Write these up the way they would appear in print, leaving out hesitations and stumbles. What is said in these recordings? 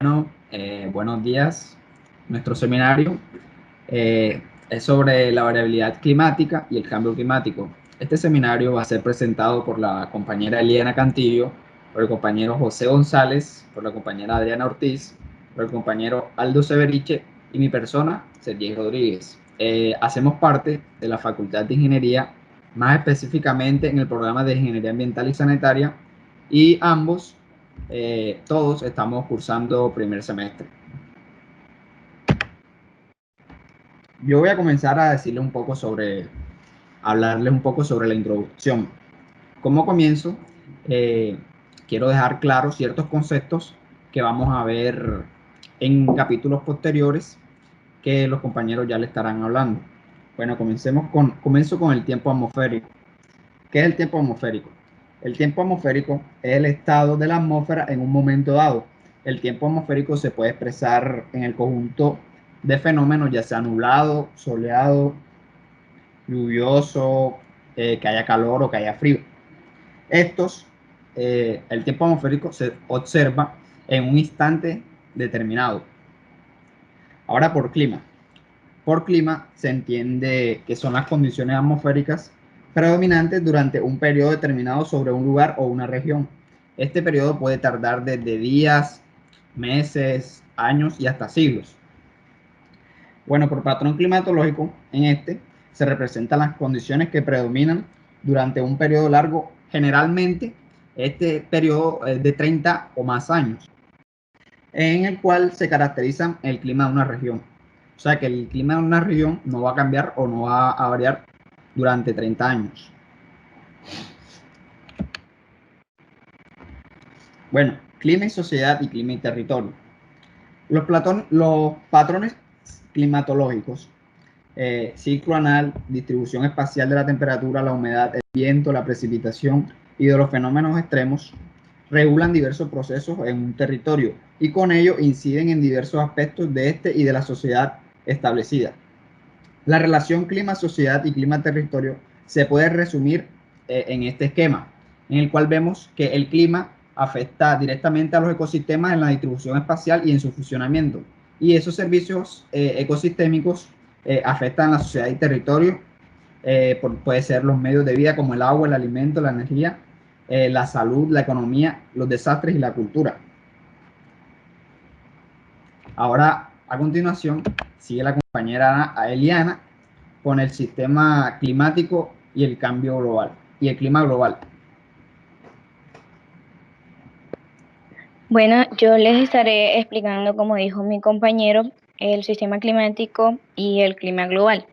Bueno, buenos días. Nuestro seminario es sobre la variabilidad climática y el cambio climático. Este seminario va a ser presentado por la compañera Eliana Cantillo, por el compañero José González, por la compañera Adriana Ortiz, por el compañero Aldo Severiche y mi persona, Sergio Rodríguez. Hacemos parte de la Facultad de Ingeniería, más específicamente en el programa de Ingeniería Ambiental y Sanitaria, y todos estamos cursando primer semestre. Yo voy a comenzar a hablarles un poco sobre la introducción. Como comienzo, eh, quiero dejar claros ciertos conceptos que vamos a ver en capítulos posteriores que los compañeros ya le estarán hablando. Bueno, comienzo con el tiempo atmosférico. ¿Qué es el tiempo atmosférico? El tiempo atmosférico es el estado de la atmósfera en un momento dado. El tiempo atmosférico se puede expresar en el conjunto de fenómenos, ya sea nublado, soleado, lluvioso, que haya calor o que haya frío. El tiempo atmosférico se observa en un instante determinado. Ahora por clima. Por clima se entiende que son las condiciones atmosféricas predominantes durante un periodo determinado sobre un lugar o una región. Este periodo puede tardar desde días, meses, años y hasta siglos. Bueno, por patrón climatológico, en este se representan las condiciones que predominan durante un periodo largo. Generalmente, este periodo es de 30 o más años, en el cual se caracteriza el clima de una región. O sea que el clima de una región no va a cambiar o no va a variar durante 30 años. Bueno, clima y sociedad y clima y territorio. Los patrones climatológicos, ciclo anal, distribución espacial de la temperatura, la humedad, el viento, la precipitación y de los fenómenos extremos, regulan diversos procesos en un territorio y con ello inciden en diversos aspectos de este y de la sociedad establecida. La relación clima-sociedad y clima-territorio se puede resumir en este esquema, en el cual vemos que el clima afecta directamente a los ecosistemas en la distribución espacial y en su funcionamiento. Y esos servicios ecosistémicos afectan a la sociedad y territorio. Puede ser los medios de vida como el agua, el alimento, la energía, la salud, la economía, los desastres y la cultura. Ahora, a continuación, sigue la compañera Eliana con el sistema climático y el cambio global y el clima global. Bueno, yo les estaré explicando, como dijo mi compañero, el sistema climático y el clima global.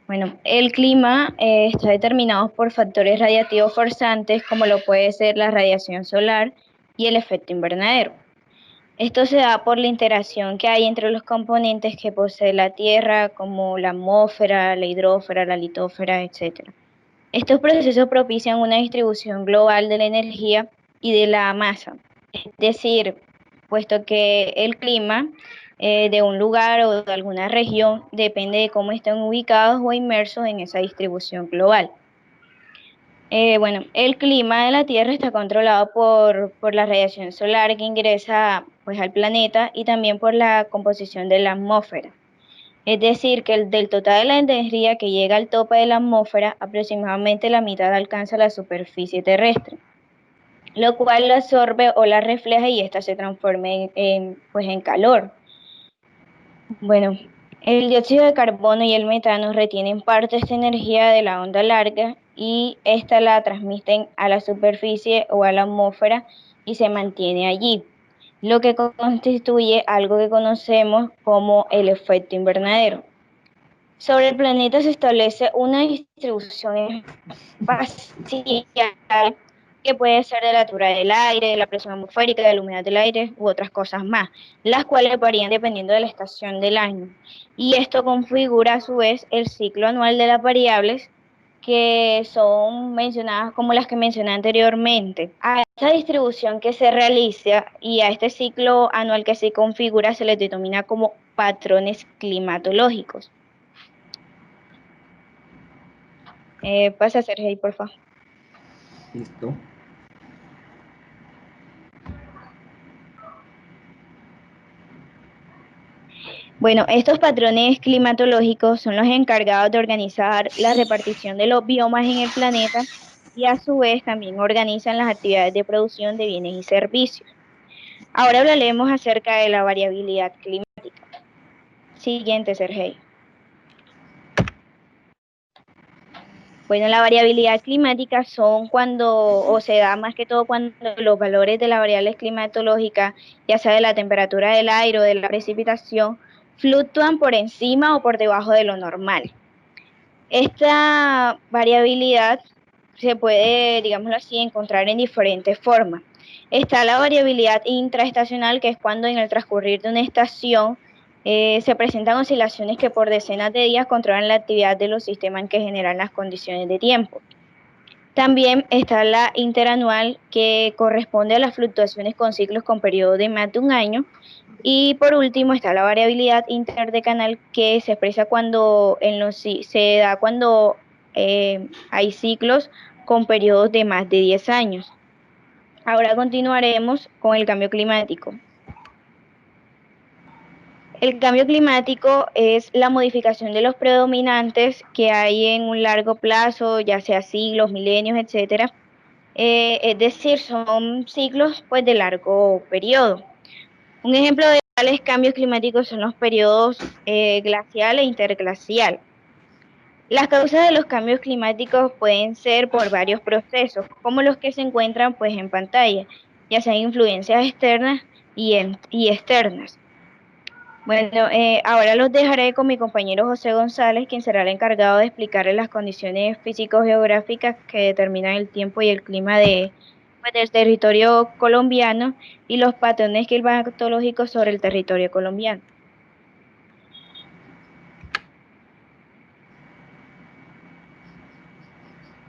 Bueno, el clima está determinado por factores radiativos forzantes, como lo puede ser la radiación solar y el efecto invernadero. Esto se da por la interacción que hay entre los componentes que posee la Tierra, como la atmósfera, la hidrósfera, la litósfera, etc. Estos procesos propician una distribución global de la energía y de la masa. Es decir, puesto que el clima de un lugar o de alguna región depende de cómo estén ubicados o inmersos en esa distribución global. Bueno, el clima de la Tierra está controlado por la radiación solar que ingresa pues, al planeta y también por la composición de la atmósfera. Es decir, que del total de la energía que llega al tope de la atmósfera, aproximadamente la mitad alcanza la superficie terrestre, lo cual la absorbe o la refleja y ésta se transforma pues en calor. Bueno, el dióxido de carbono y el metano retienen parte de esta energía de la onda larga y esta la transmiten a la superficie o a la atmósfera y se mantiene allí, lo que constituye algo que conocemos como el efecto invernadero. Sobre el planeta se establece una distribución espacial que puede ser de la altura del aire, de la presión atmosférica, de la humedad del aire u otras cosas más, las cuales varían dependiendo de la estación del año. Y esto configura a su vez el ciclo anual de las variables que son mencionadas como las que mencioné anteriormente. A esta distribución que se realiza y a este ciclo anual que se configura se les denomina como patrones climatológicos. Pasa a Sergey, por favor. Listo. Bueno, estos patrones climatológicos son los encargados de organizar la repartición de los biomas en el planeta y a su vez también organizan las actividades de producción de bienes y servicios. Ahora hablaremos acerca de la variabilidad climática. Siguiente, Sergey. Bueno, la variabilidad climática son cuando, o se da más que todo cuando los valores de las variables climatológicas, ya sea de la temperatura del aire o de la precipitación, fluctúan por encima o por debajo de lo normal. Esta variabilidad se puede, digámoslo así, encontrar en diferentes formas. Está la variabilidad intraestacional, que es cuando en el transcurrir de una estación se presentan oscilaciones que por decenas de días controlan la actividad de los sistemas que generan las condiciones de tiempo. También está la interanual, que corresponde a las fluctuaciones con ciclos con periodos de más de un año. Y por último está la variabilidad interdecanal, que se expresa cuando se da cuando hay ciclos con periodos de más de 10 años. Ahora continuaremos con el cambio climático. El cambio climático es la modificación de los predominantes que hay en un largo plazo, ya sea siglos, milenios, etcétera. Es decir, son ciclos pues de largo periodo. Un ejemplo de tales cambios climáticos son los periodos glacial e interglacial. Las causas de los cambios climáticos pueden ser por varios procesos, como los que se encuentran pues en pantalla, ya sean influencias externas y externas. Bueno, ahora los dejaré con mi compañero José González, quien será el encargado de explicarles las condiciones físico-geográficas que determinan el tiempo y el clima pues, del territorio colombiano y los patrones climatológicos sobre el territorio colombiano.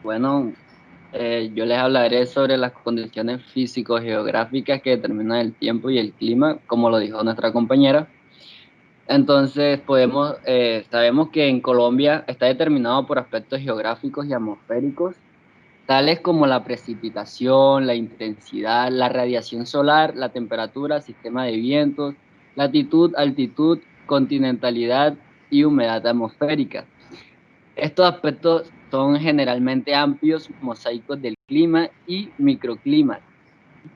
Bueno, yo les hablaré sobre las condiciones físico-geográficas que determinan el tiempo y el clima, como lo dijo nuestra compañera. Entonces, sabemos que en Colombia está determinado por aspectos geográficos y atmosféricos, tales como la precipitación, la intensidad, la radiación solar, la temperatura, sistema de vientos, latitud, altitud, continentalidad y humedad atmosférica. Estos aspectos son generalmente amplios mosaicos del clima y microclimas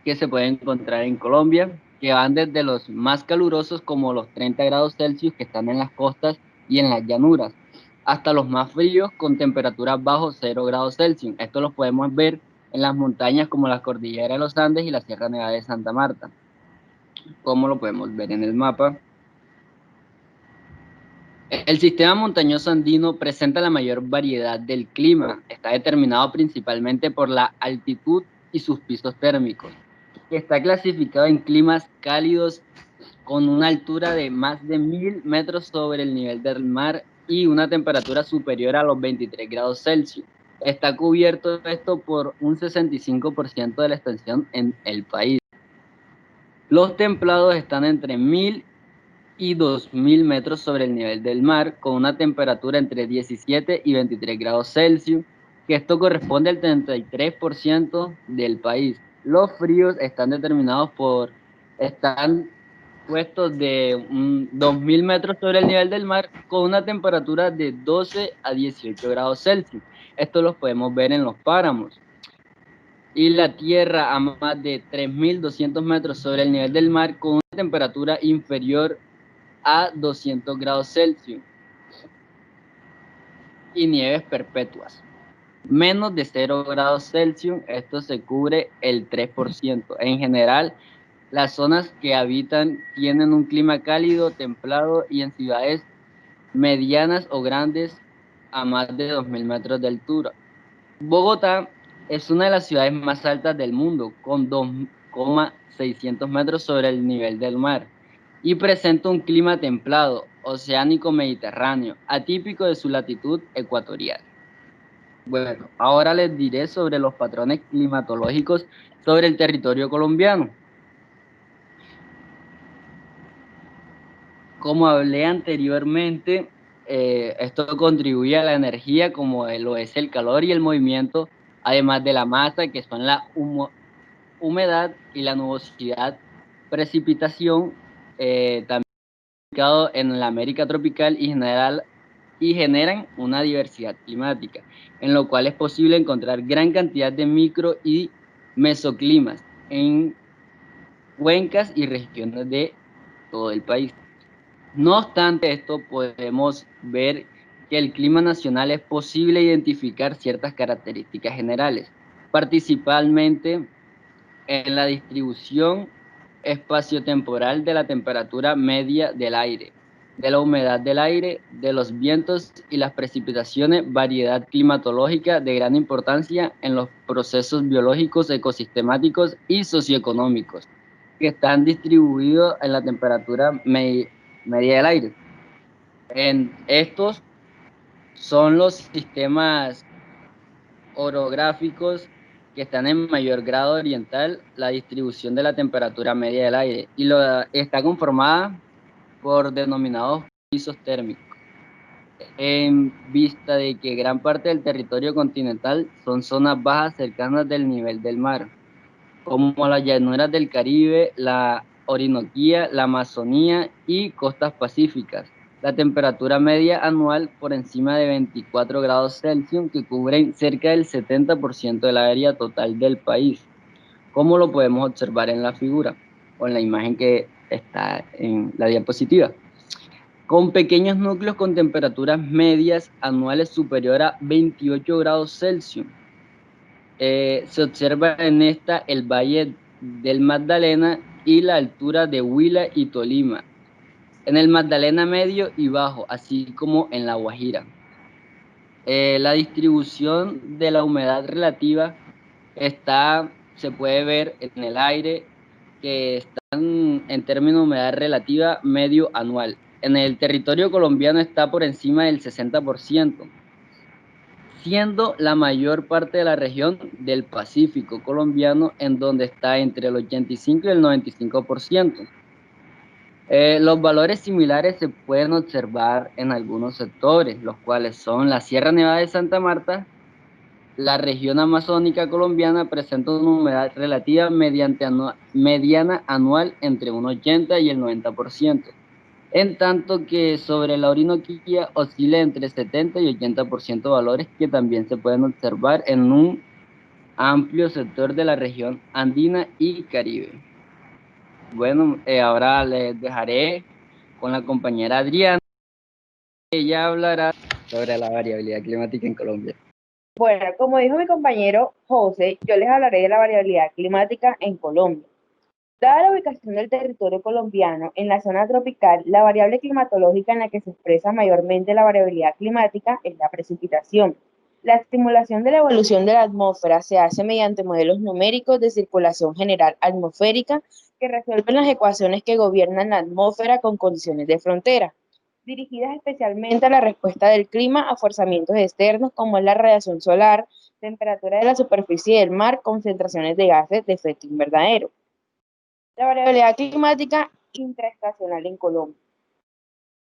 que se pueden encontrar en Colombia, que van desde los más calurosos como los 30 grados Celsius que están en las costas y en las llanuras, hasta los más fríos con temperaturas bajo 0 grados Celsius. Esto lo podemos ver en las montañas como la Cordillera de los Andes y la Sierra Nevada de Santa Marta, como lo podemos ver en el mapa. El sistema montañoso andino presenta la mayor variedad del clima. Está determinado principalmente por la altitud y sus pisos térmicos. Está clasificado en climas cálidos con una altura de más de 1000 metros sobre el nivel del mar y una temperatura superior a los 23 grados Celsius. Está cubierto esto por un 65% de la extensión en el país. Los templados están entre 1000 y 2000 metros sobre el nivel del mar, con una temperatura entre 17 y 23 grados Celsius, que esto corresponde al 33% del país. Los fríos están puestos de 2000 metros sobre el nivel del mar, con una temperatura de 12 a 18 grados Celsius. Esto los podemos ver en los páramos. Y la Tierra a más de 3200 metros sobre el nivel del mar, con una temperatura inferior a 200 grados Celsius y nieves perpetuas. Menos de 0 grados Celsius, esto se cubre el 3%. En general, las zonas que habitan tienen un clima cálido, templado y en ciudades medianas o grandes a más de 2000 metros de altura. Bogotá es una de las ciudades más altas del mundo, con 2,600 metros sobre el nivel del mar, y presenta un clima templado, oceánico mediterráneo, atípico de su latitud ecuatorial. Bueno, ahora les diré sobre los patrones climatológicos sobre el territorio colombiano. Como hablé anteriormente, esto contribuye a la energía como lo es el calor y el movimiento, además de la masa, que son la humedad y la nubosidad, precipitación, también ubicado en la América tropical y generan una diversidad climática, en lo cual es posible encontrar gran cantidad de micro y mesoclimas en cuencas y regiones de todo el país. No obstante esto, podemos ver que el clima nacional es posible identificar ciertas características generales, principalmente en la distribución espaciotemporal de la temperatura media del aire, de la humedad del aire, de los vientos y las precipitaciones, variedad climatológica de gran importancia en los procesos biológicos, ecosistemáticos y socioeconómicos que están distribuidos en la temperatura media del aire. Estos son los sistemas orográficos que están en mayor grado oriental la distribución de la temperatura media del aire y está conformada por denominados pisos térmicos. En vista de que gran parte del territorio continental son zonas bajas cercanas del nivel del mar, como las llanuras del Caribe, la Orinoquía, la Amazonía y costas pacíficas. La temperatura media anual por encima de 24 grados Celsius, que cubren cerca del 70% de la área total del país, como lo podemos observar en la figura o en la imagen que está en la diapositiva. Con pequeños núcleos con temperaturas medias anuales superior a 28 grados Celsius. Se observa en esta el Valle del Magdalena y la altura de Huila y Tolima, en el Magdalena medio y bajo, así como en la Guajira. La distribución de la humedad relativa se puede ver en el aire, que están en términos de humedad relativa medio anual. En el territorio colombiano está por encima del 60%. Siendo la mayor parte de la región del Pacífico colombiano, en donde está entre el 85 y el 95%. Los valores similares se pueden observar en algunos sectores, los cuales son la Sierra Nevada de Santa Marta, la región amazónica colombiana presenta una humedad relativa mediana anual entre un 80 y el 90%. En tanto que sobre la Orinoquía oscila entre 70 y 80% de valores que también se pueden observar en un amplio sector de la región andina y Caribe. Bueno, ahora les dejaré con la compañera Adriana, que ella hablará sobre la variabilidad climática en Colombia. Bueno, como dijo mi compañero José, yo les hablaré de la variabilidad climática en Colombia. Dada la ubicación del territorio colombiano en la zona tropical, la variable climatológica en la que se expresa mayormente la variabilidad climática es la precipitación. La estimulación de la evolución de la atmósfera se hace mediante modelos numéricos de circulación general atmosférica que resuelven las ecuaciones que gobiernan la atmósfera con condiciones de frontera, dirigidas especialmente a la respuesta del clima a forzamientos externos como es la radiación solar, temperatura de la superficie del mar, concentraciones de gases de efecto invernadero. La variabilidad climática intraestacional en Colombia.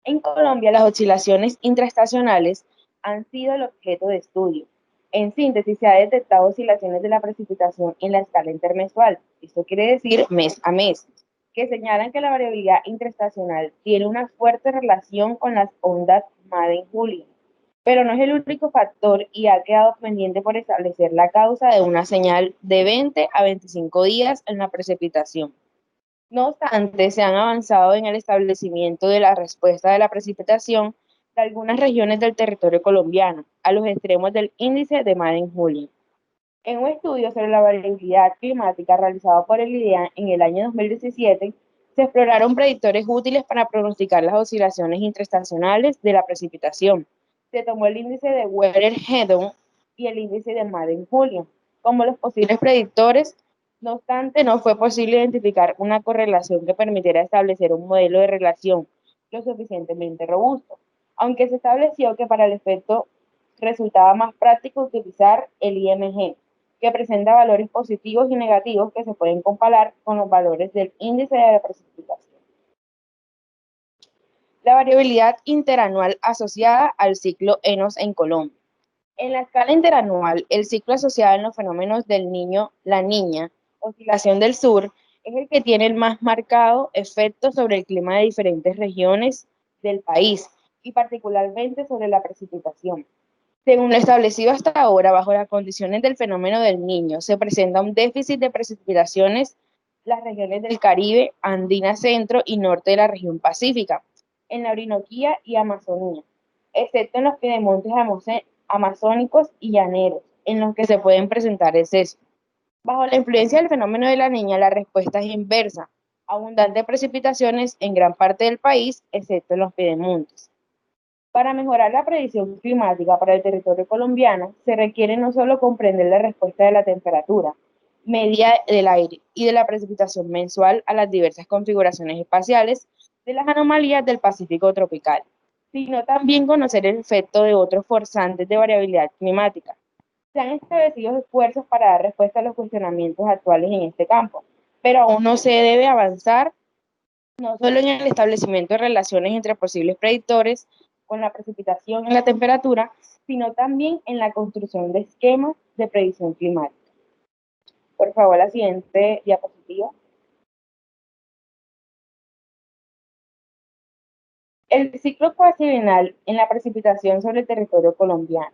En Colombia, las oscilaciones intraestacionales han sido el objeto de estudio. En síntesis, se ha detectado oscilaciones de la precipitación en la escala intermensual, esto quiere decir mes a mes, que señalan que la variabilidad intraestacional tiene una fuerte relación con las ondas Madden-Julian, pero no es el único factor y ha quedado pendiente por establecer la causa de una señal de 20 a 25 días en la precipitación. No obstante, se han avanzado en el establecimiento de la respuesta de la precipitación de algunas regiones del territorio colombiano a los extremos del índice de Madden-Julian. En un estudio sobre la variabilidad climática realizado por el IDEA en el año 2017, se exploraron predictores útiles para pronosticar las oscilaciones intraestacionales de la precipitación. Se tomó el índice de Weather-Hedon y el índice de Madden-Julian como los posibles predictores. No obstante, no fue posible identificar una correlación que permitiera establecer un modelo de relación lo suficientemente robusto, aunque se estableció que para el efecto resultaba más práctico utilizar el IMG, que presenta valores positivos y negativos que se pueden comparar con los valores del índice de la precipitación. La variabilidad interanual asociada al ciclo ENOS en Colombia. En la escala interanual, el ciclo asociado en los fenómenos del Niño, la Niña, oscilación del sur, es el que tiene el más marcado efecto sobre el clima de diferentes regiones del país y particularmente sobre la precipitación. Según lo establecido hasta ahora, bajo las condiciones del fenómeno del Niño, se presenta un déficit de precipitaciones en las regiones del Caribe, Andina Centro y Norte de la región Pacífica, en la Orinoquía y Amazonía, excepto en los piedemontes amazónicos y llaneros, en los que se pueden presentar excesos. Bajo la influencia del fenómeno de la Niña, la respuesta es inversa, abundantes precipitaciones en gran parte del país, excepto en los piedemontes. Para mejorar la predicción climática para el territorio colombiano, se requiere no solo comprender la respuesta de la temperatura media del aire y de la precipitación mensual a las diversas configuraciones espaciales de las anomalías del Pacífico tropical, sino también conocer el efecto de otros forzantes de variabilidad climática. Se han establecido esfuerzos para dar respuesta a los cuestionamientos actuales en este campo, pero aún no se debe avanzar no solo en el establecimiento de relaciones entre posibles predictores con la precipitación y la temperatura, sino también en la construcción de esquemas de predicción climática. Por favor, la siguiente diapositiva. El ciclo cuatrienal en la precipitación sobre el territorio colombiano.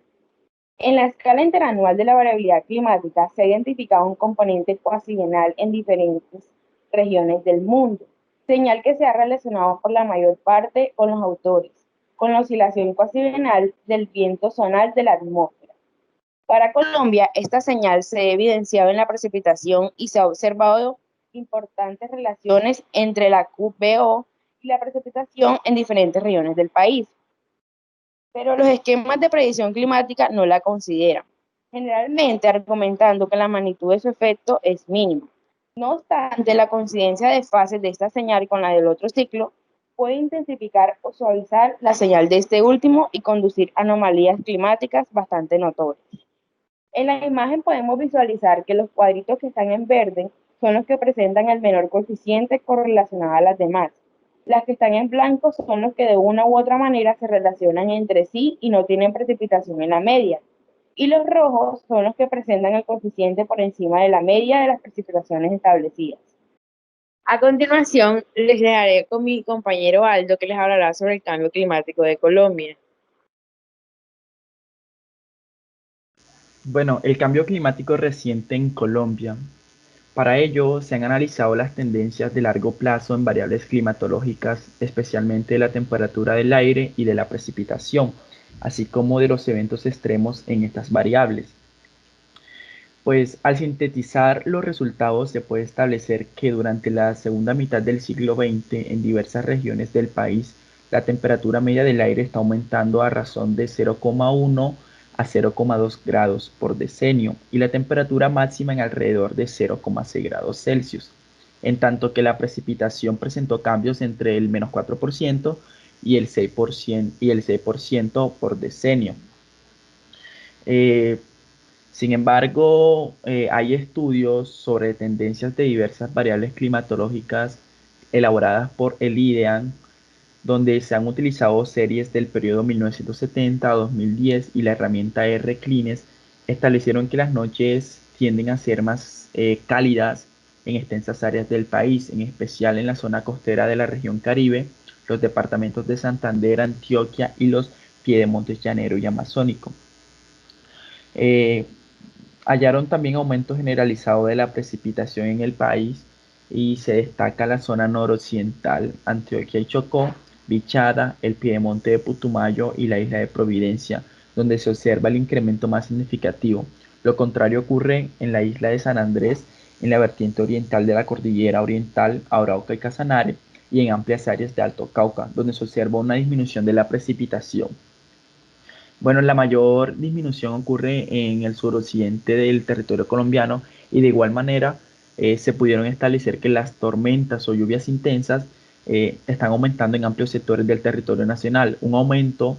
En la escala interanual de la variabilidad climática se ha identificado un componente cuatrienal en diferentes regiones del mundo, señal que se ha relacionado por la mayor parte con los autores, con la oscilación cuatrienal del viento zonal de la atmósfera. Para Colombia, esta señal se ha evidenciado en la precipitación y se ha observado importantes relaciones entre la QBO y la precipitación en diferentes regiones del país. Pero los esquemas de predicción climática no la consideran, generalmente argumentando que la magnitud de su efecto es mínima. No obstante, la coincidencia de fases de esta señal con la del otro ciclo puede intensificar o suavizar la señal de este último y conducir a anomalías climáticas bastante notorias. En la imagen podemos visualizar que los cuadritos que están en verde son los que presentan el menor coeficiente correlacionado a las demás. Las que están en blanco son los que de una u otra manera se relacionan entre sí y no tienen precipitación en la media. Y los rojos son los que presentan el coeficiente por encima de la media de las precipitaciones establecidas. A continuación, les dejaré con mi compañero Aldo, que les hablará sobre el cambio climático de Colombia. Bueno, el cambio climático reciente en Colombia. Para ello, se han analizado las tendencias de largo plazo en variables climatológicas, especialmente de la temperatura del aire y de la precipitación, así como de los eventos extremos en estas variables. Pues al sintetizar los resultados se puede establecer que durante la segunda mitad del siglo XX en diversas regiones del país la temperatura media del aire está aumentando a razón de 0,1 a 0,2 grados por decenio y la temperatura máxima en alrededor de 0,6 grados Celsius, en tanto que la precipitación presentó cambios entre el menos 4% y el 6% por decenio. Sin embargo, hay estudios sobre tendencias de diversas variables climatológicas elaboradas por el IDEAN, donde se han utilizado series del periodo 1970 a 2010 y la herramienta R-CLINES establecieron que las noches tienden a ser más cálidas en extensas áreas del país, en especial en la zona costera de la región Caribe, los departamentos de Santander, Antioquia y los piedemontes llanero y amazónico. Hallaron también aumento generalizado de la precipitación en el país y se destaca la zona noroccidental, Antioquia y Chocó, Bichada, el piedemonte de Putumayo y la isla de Providencia, donde se observa el incremento más significativo. Lo contrario ocurre en la isla de San Andrés, en la vertiente oriental de la cordillera oriental, Arauca y Casanare, y en amplias áreas de Alto Cauca, donde se observa una disminución de la precipitación. Bueno, la mayor disminución ocurre en el suroccidente del territorio colombiano y de igual manera se pudieron establecer que las tormentas o lluvias intensas están aumentando en amplios sectores del territorio nacional. Un aumento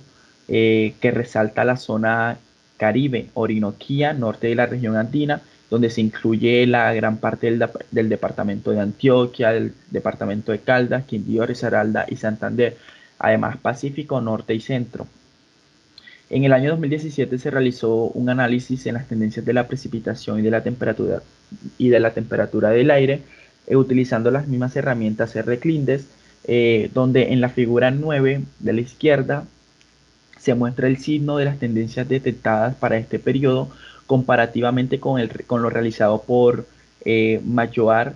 que resalta la zona Caribe, Orinoquía, norte de la región andina, donde se incluye la gran parte del departamento de Antioquia, del departamento de Caldas, Quindío, Risaralda y Santander. Además, Pacífico, norte y centro. En el año 2017 se realizó un análisis en las tendencias de la precipitación y de la temperatura del aire, utilizando las mismas herramientas R-Clindes, donde en la figura 9 de la izquierda se muestra el signo de las tendencias detectadas para este periodo comparativamente con lo realizado por Majoar.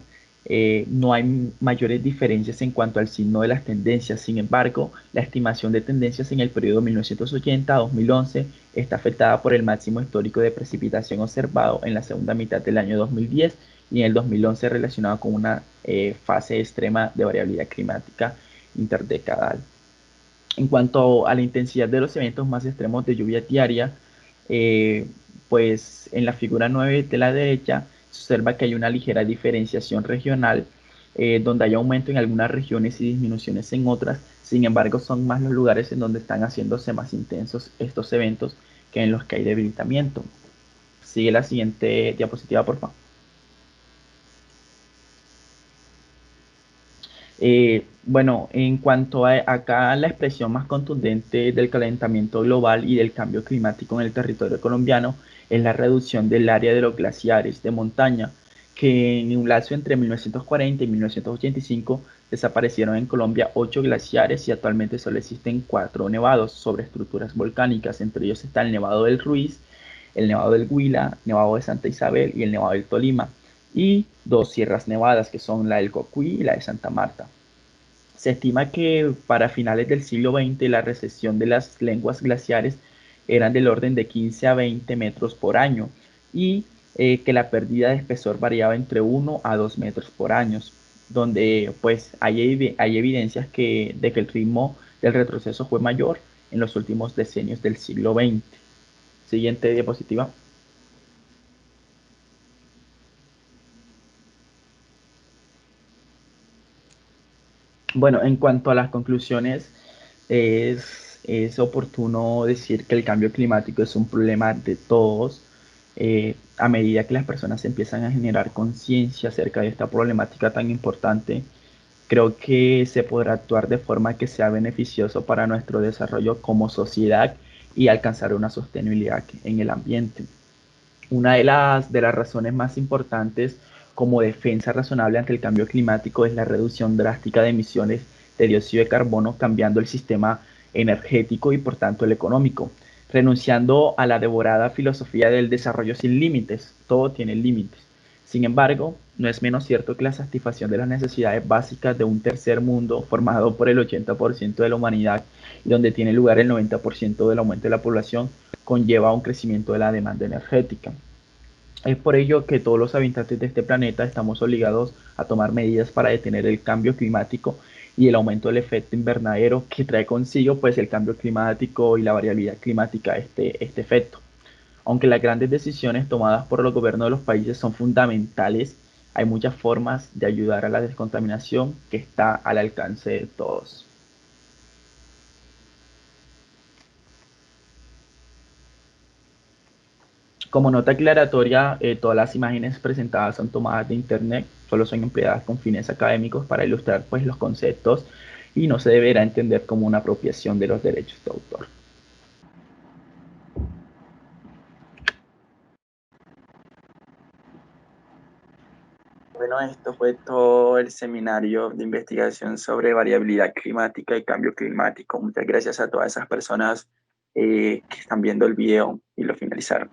No hay mayores diferencias en cuanto al signo de las tendencias. Sin embargo, la estimación de tendencias en el periodo 1980 a 2011 está afectada por el máximo histórico de precipitación observado en la segunda mitad del año 2010 y en el 2011 relacionado con una fase extrema de variabilidad climática interdecadal. En cuanto a la intensidad de los eventos más extremos de lluvia diaria, pues en la figura 9 de la derecha se observa que hay una ligera diferenciación regional, donde hay aumento en algunas regiones y disminuciones en otras. Sin embargo, son más los lugares en donde están haciéndose más intensos estos eventos que en los que hay debilitamiento. Sigue la siguiente diapositiva, por favor. Bueno, en cuanto a acá la expresión más contundente del calentamiento global y del cambio climático en el territorio colombiano es la reducción del área de los glaciares de montaña, que en un lapso entre 1940 y 1985 desaparecieron en Colombia 8 glaciares y actualmente solo existen 4 nevados sobre estructuras volcánicas. Entre ellos está el Nevado del Ruiz, el Nevado del Huila, Nevado de Santa Isabel y el Nevado del Tolima, y 2 sierras nevadas que son la del Cocuy y la de Santa Marta. Se estima que para finales del siglo XX la recesión de las lenguas glaciares eran del orden de 15 a 20 metros por año y que la pérdida de espesor variaba entre 1 a 2 metros por año, donde pues hay evidencias de que el ritmo del retroceso fue mayor en los últimos decenios del siglo XX. Siguiente diapositiva. Bueno, en cuanto a las conclusiones, es oportuno decir que el cambio climático es un problema de todos. A medida que las personas empiezan a generar conciencia acerca de esta problemática tan importante, creo que se podrá actuar de forma que sea beneficioso para nuestro desarrollo como sociedad y alcanzar una sostenibilidad en el ambiente. Una de las razones más importantes como defensa razonable ante el cambio climático es la reducción drástica de emisiones de dióxido de carbono, cambiando el sistema energético y por tanto el económico, renunciando a la devorada filosofía del desarrollo sin límites. Todo tiene límites. Sin embargo, no es menos cierto que la satisfacción de las necesidades básicas de un tercer mundo formado por el 80% de la humanidad y donde tiene lugar el 90% del aumento de la población conlleva un crecimiento de la demanda energética. Es por ello que todos los habitantes de este planeta estamos obligados a tomar medidas para detener el cambio climático y el aumento del efecto invernadero que trae consigo pues el cambio climático y la variabilidad climática este efecto. Aunque las grandes decisiones tomadas por los gobiernos de los países son fundamentales, hay muchas formas de ayudar a la descontaminación que está al alcance de todos. Como nota aclaratoria, todas las imágenes presentadas son tomadas de internet, solo son empleadas con fines académicos para ilustrar pues, los conceptos y no se deberá entender como una apropiación de los derechos de autor. Bueno, esto fue todo el seminario de investigación sobre variabilidad climática y cambio climático. Muchas gracias a todas esas personas que están viendo el video y lo finalizaron.